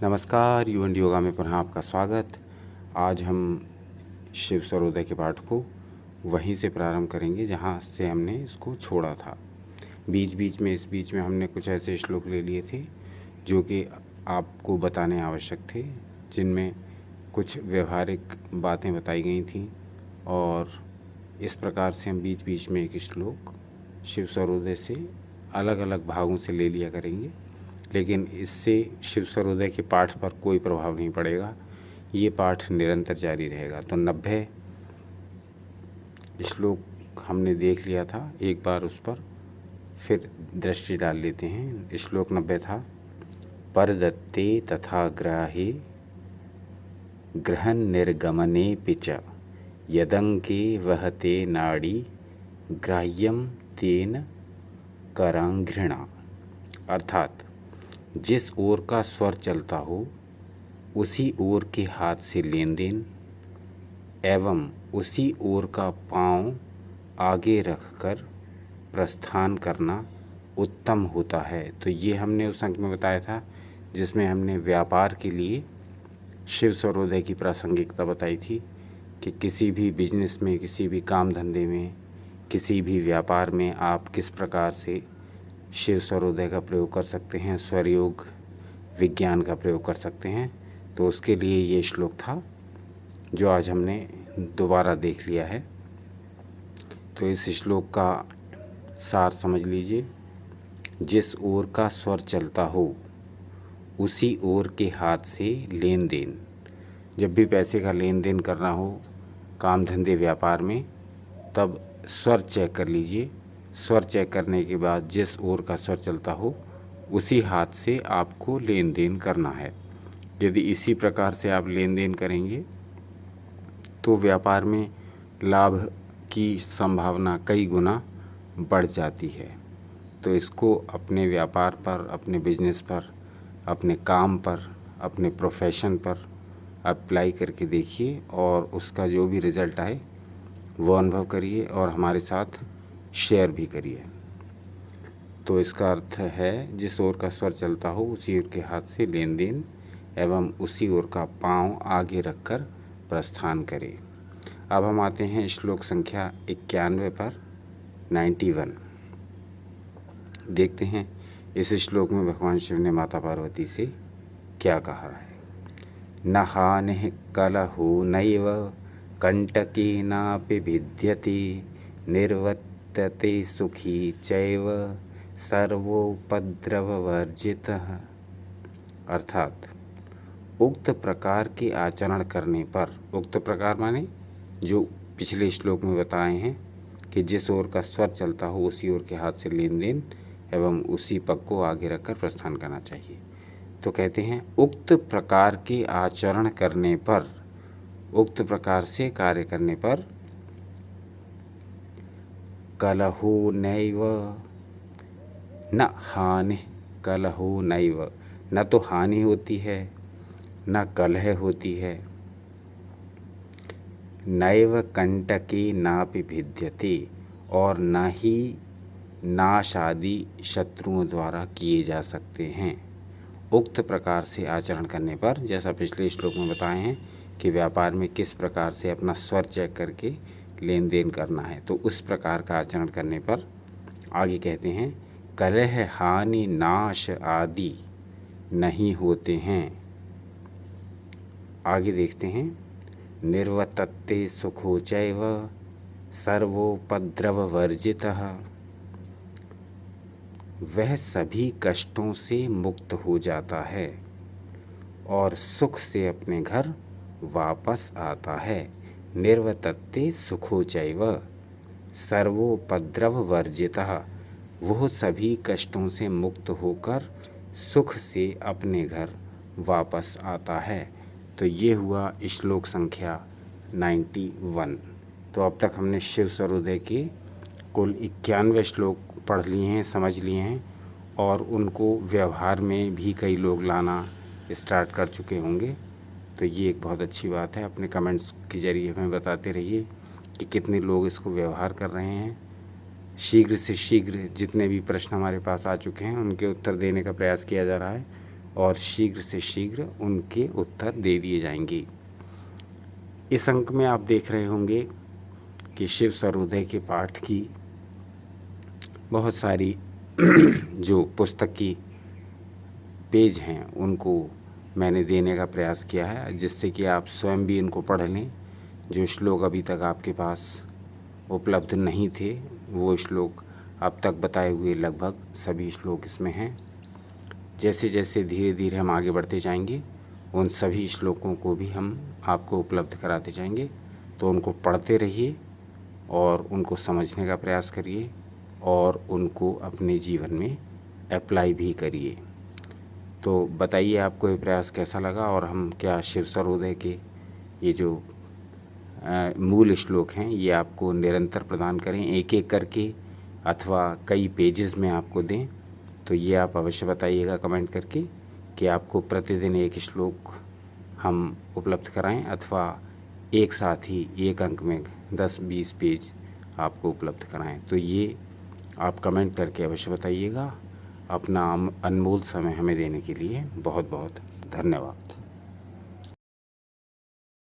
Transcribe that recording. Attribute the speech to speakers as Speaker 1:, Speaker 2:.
Speaker 1: नमस्कार, you and yoga में पुनः आपका स्वागत। आज हम शिव सर्वोदय के पाठ को वहीं से प्रारंभ करेंगे जहाँ से हमने इसको छोड़ा था। इस बीच में हमने कुछ ऐसे श्लोक ले लिए थे जो कि आपको बताने आवश्यक थे, जिनमें कुछ व्यवहारिक बातें बताई गई थीं और इस प्रकार से हम बीच में एक श्लोक शिव सर्वोदय से अलग अलग भागों से ले लिया करेंगे, लेकिन इससे शिव सर्वोदय के पाठ पर कोई प्रभाव नहीं पड़ेगा। ये पाठ निरंतर जारी रहेगा। तो 90 श्लोक हमने देख लिया था, एक बार उस पर फिर दृष्टि डाल लेते हैं। श्लोक 90 था, परदत्ते तथा ग्राहे ग्रहण निर्गमने पिच यदंके वहते नाड़ी ग्राह्यम तेन करांघृणा। अर्थात जिस ओर का स्वर चलता हो उसी ओर के हाथ से लेन देन एवं उसी ओर का पांव आगे रखकर प्रस्थान करना उत्तम होता है। तो ये हमने उस अंक में बताया था जिसमें हमने व्यापार के लिए शिव सर्वोदय की प्रासंगिकता बताई थी कि किसी भी बिजनेस में, किसी भी काम धंधे में, किसी भी व्यापार में आप किस प्रकार से शिव सर्वोदय का प्रयोग कर सकते हैं, स्वरयोग विज्ञान का प्रयोग कर सकते हैं। तो उसके लिए ये श्लोक था जो आज हमने दोबारा देख लिया है। तो इस श्लोक का सार समझ लीजिए। जिस ओर का स्वर चलता हो उसी ओर के हाथ से लेन देन। जब भी पैसे का लेन देन करना हो काम धंधे व्यापार में, तब स्वर चेक कर लीजिए। स्वर चेक करने के बाद जिस ओर का स्वर चलता हो उसी हाथ से आपको लेन देन करना है। यदि इसी प्रकार से आप लेन देन करेंगे तो व्यापार में लाभ की संभावना कई गुना बढ़ जाती है। तो इसको अपने व्यापार पर, अपने बिजनेस पर, अपने काम पर, अपने प्रोफेशन पर अप्लाई करके देखिए और उसका जो भी रिज़ल्ट आए वो अनुभव करिए और हमारे साथ शेयर भी करिए। तो इसका अर्थ है, जिस ओर का स्वर चलता हो उसी ओर के हाथ से लेन देन एवं उसी ओर का पांव आगे रखकर प्रस्थान करें। अब हम आते हैं श्लोक संख्या 91 पर, 91। देखते हैं इस श्लोक में भगवान शिव ने माता पार्वती से क्या कहा है। न हानिः कलहो नैव कंटकेनापि भिद्यते निर्वर्तते सुखी चैव सर्वोपद्रववर्जितः। अर्थात उक्त प्रकार के आचरण करने पर, उक्त प्रकार माने जो पिछले श्लोक में बताए हैं कि जिस ओर का स्वर चलता हो उसी ओर के हाथ से लेन देन एवं उसी पग को आगे रखकर प्रस्थान करना चाहिए। तो कहते हैं उक्त प्रकार के आचरण करने पर, उक्त प्रकार से कार्य करने पर कलहो नैव न हानि, कलहो नैव, न तो हानि होती है न कलह होती है, नैव कंटके नापि भिद्यते, और न ही नाश आदि शत्रुओं द्वारा किए जा सकते हैं। उक्त प्रकार से आचरण करने पर, जैसा पिछले श्लोक में बताए हैं कि व्यापार में किस प्रकार से अपना स्वर चेक करके लेन देन करना है, तो उस प्रकार का आचरण करने पर आगे कहते हैं कलह हानि नाश आदि नहीं होते हैं। आगे देखते हैं, निर्वर्तते सुखो चैव सर्वोपद्रववर्जितः। वह सभी कष्टों से मुक्त हो जाता है और सुख से अपने घर वापस आता है। निर्वर्तते सुखो चैव सर्वोपद्रववर्जितः। वह सभी कष्टों से मुक्त होकर सुख से अपने घर वापस आता है। तो ये हुआ श्लोक संख्या 91। तो अब तक हमने शिव सर्वोदय के कुल 91 श्लोक पढ़ लिए हैं, समझ लिए हैं और उनको व्यवहार में भी कई लोग लाना स्टार्ट कर चुके होंगे। तो ये एक बहुत अच्छी बात है। अपने कमेंट्स के ज़रिए हमें बताते रहिए कि कितने लोग इसको व्यवहार कर रहे हैं। शीघ्र से शीघ्र जितने भी प्रश्न हमारे पास आ चुके हैं उनके उत्तर देने का प्रयास किया जा रहा है। और शीघ्र से शीघ्र उनके उत्तर दे दिए जाएंगे। इस अंक में आप देख रहे होंगे कि शिव सर्वोदय के पाठ की बहुत सारी जो पुस्तक की पेज हैं उनको मैंने देने का प्रयास किया है, जिससे कि आप स्वयं भी इनको पढ़ लें। जो श्लोक अभी तक आपके पास उपलब्ध नहीं थे वो श्लोक अब तक बताए हुए लगभग सभी श्लोक इसमें हैं। जैसे जैसे धीरे धीरे हम आगे बढ़ते जाएंगे उन सभी श्लोकों को भी हम आपको उपलब्ध कराते जाएंगे। तो उनको पढ़ते रहिए और उनको समझने का प्रयास करिए और उनको अपने जीवन में अप्लाई भी करिए। तो बताइए आपको ये प्रयास कैसा लगा और हम क्या शिव सर्वोदय के ये जो मूल श्लोक हैं ये आपको निरंतर प्रदान करें, एक एक करके अथवा कई पेजेस में आपको दें। तो ये आप अवश्य बताइएगा कमेंट करके कि आपको प्रतिदिन एक श्लोक हम उपलब्ध कराएं अथवा एक साथ ही एक अंक में 10-20 पेज आपको उपलब्ध कराएं। तो ये आप कमेंट करके अवश्य बताइएगा। अपना अनमोल समय हमें देने के लिए बहुत बहुत धन्यवाद।